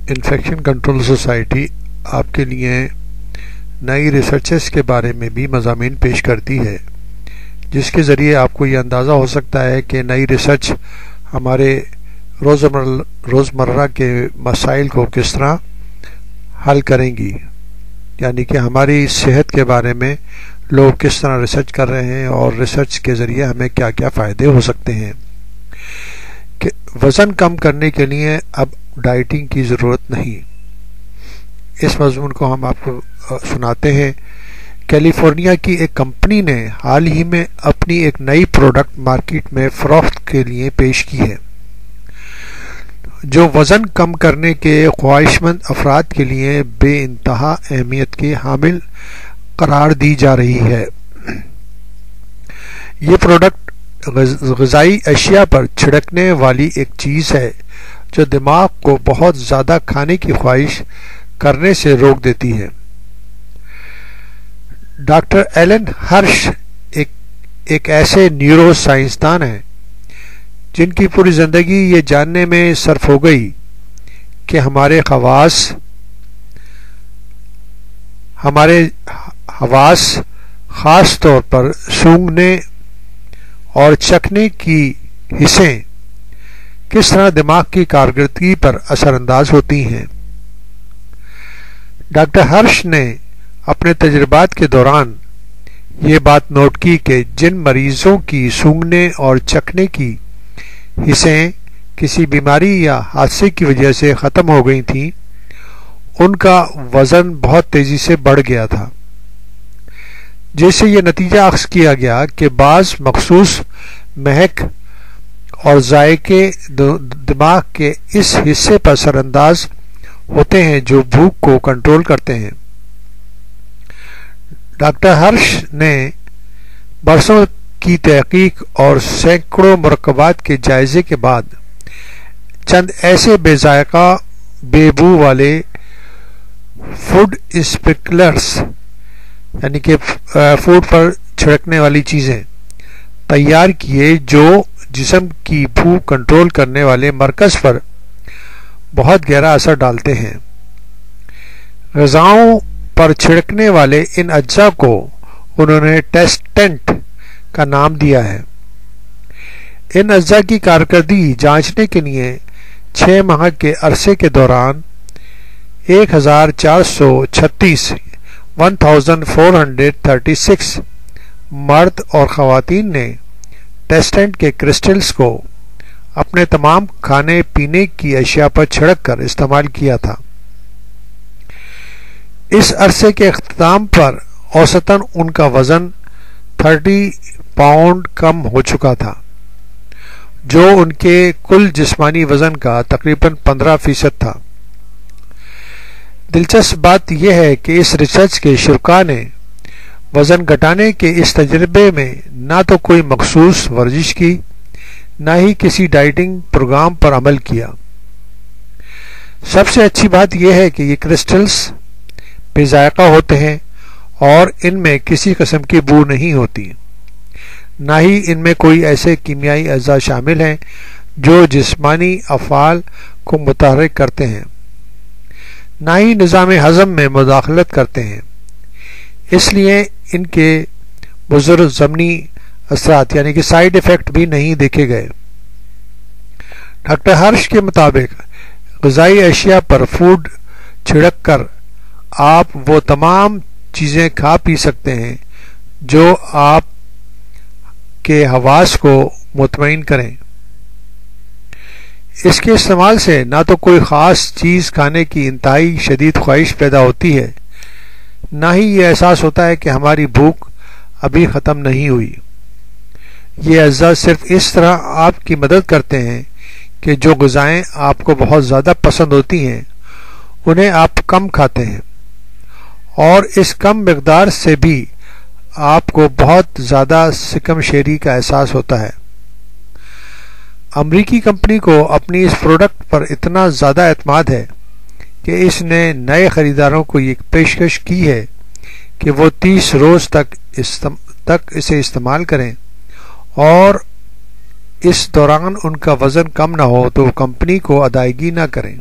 Infection control society آپ کے لیے نئی ریسرچز کے بارے میں بھی مضامین پیش کرتی ہے، جس کے ذریعے آپ کو یہ اندازہ ہو سکتا ہے کہ نئی ریسرچ ہمارے روزمرہ کے مسائل کو کس طرح حل کریں گی، یعنی کہ ہماری صحت کے بارے میں لوگ کس طرح ریسرچ کر رہے ہیں اور ریسرچ کے ذریعے ہمیں کیا کیا فائدے ہو سکتے ہیں۔ کہ وزن کم کرنے کے لیے اب ڈائٹنگ کی ضرورت نہیں، اس مضمون کو ہم آپ کو سناتے ہیں۔ کیلیفورنیا کی ایک کمپنی نے حال ہی میں اپنی ایک نئی پروڈکٹ مارکیٹ میں فروخت کے لیے پیش کی ہے، جو وزن کم کرنے کے خواہشمند افراد کے لیے بے انتہا اہمیت کی حامل قرار دی جا رہی ہے۔ یہ پروڈکٹ غذائی اشیاء پر چھڑکنے والی ایک چیز ہے جو دماغ کو بہت زیادہ کھانے کی خواہش کرنے سے روک دیتی ہے۔ ڈاکٹر ایلن ہرش ایک ایسے نیورو سائنسدان ہیں جن کی پوری زندگی یہ جاننے میں صرف ہو گئی کہ ہمارے حواس خاص طور پر سونگھنے اور چکھنے کی حصیں کس طرح دماغ کی کارکردگی پر اثر انداز ہوتی ہیں۔ ڈاکٹر ہرش نے اپنے تجربات کے دوران یہ بات نوٹ کی کہ جن مریضوں کی سونگھنے اور چکھنے کی حصیں کسی بیماری یا حادثے کی وجہ سے ختم ہو گئی تھیں، ان کا وزن بہت تیزی سے بڑھ گیا تھا، جس سے یہ نتیجہ اخذ کیا گیا کہ بعض مخصوص مہک اور ذائقے دماغ کے اس حصے پر اثر انداز ہوتے ہیں جو بھوک کو کنٹرول کرتے ہیں۔ ڈاکٹر ہرش نے برسوں کی تحقیق اور سینکڑوں مرکبات کے جائزے کے بعد چند ایسے بے ذائقہ بے بو والے فوڈ اسپرنکلرز، یعنی کہ فوڈ پر چھڑکنے والی چیزیں تیار کیے جو جسم کی بھوک کنٹرول کرنے والے مرکز پر بہت گہرا اثر ڈالتے ہیں۔ غذاؤں پر چھڑکنے والے ان اجزاء کو انہوں نے ٹیسٹنٹ کا نام دیا ہے۔ ان اجزاء کی کارکردگی جانچنے کے لیے 6 ماہ کے عرصے کے دوران 1436 مرد اور خواتین نے ٹیسٹنٹ کے کرسٹلز کو اپنے تمام کھانے پینے کی اشیاء پر چھڑک کر استعمال کیا تھا۔ اس عرصے کے اختتام پر اوسطاً ان کا وزن 30 پاؤنڈ کم ہو چکا تھا، جو ان کے کل جسمانی وزن کا تقریباً 15% تھا۔ دلچسپ بات یہ ہے کہ اس ریسرچ کے شرکاء نے وزن گھٹانے کے اس تجربے میں نہ تو کوئی مخصوص ورزش کی، نہ ہی کسی ڈائٹنگ پروگرام پر عمل کیا۔ سب سے اچھی بات یہ ہے کہ یہ کرسٹلز بے ذائقہ ہوتے ہیں اور ان میں کسی قسم کی بو نہیں ہوتی، نہ ہی ان میں کوئی ایسے کیمیائی اجزاء شامل ہیں جو جسمانی افعال کو متحرک کرتے ہیں، نہ ہی نظام ہضم میں مداخلت کرتے ہیں، اس لیے ان کے مضر ضمنی اثرات یعنی کہ سائیڈ ایفیکٹ بھی نہیں دیکھے گئے۔ ڈاکٹر ہرش کے مطابق غذائی اشیاء پر فوڈ چھڑک کر آپ وہ تمام چیزیں کھا پی سکتے ہیں جو آپ کے حواس کو مطمئن کریں۔ اس کے استعمال سے نہ تو کوئی خاص چیز کھانے کی انتہائی شدید خواہش پیدا ہوتی ہے، نہ ہی یہ احساس ہوتا ہے کہ ہماری بھوک ابھی ختم نہیں ہوئی۔ یہ اجزاء صرف اس طرح آپ کی مدد کرتے ہیں کہ جو غذائیں آپ کو بہت زیادہ پسند ہوتی ہیں انہیں آپ کم کھاتے ہیں، اور اس کم مقدار سے بھی آپ کو بہت زیادہ سکم شیری کا احساس ہوتا ہے۔ امریکی کمپنی کو اپنی اس پروڈکٹ پر اتنا زیادہ اعتماد ہے کہ اس نے نئے خریداروں کو یہ پیشکش کی ہے کہ وہ 30 روز تک اسے استعمال کریں اور اس دوران ان کا وزن کم نہ ہو تو کمپنی کو ادائیگی نہ کریں۔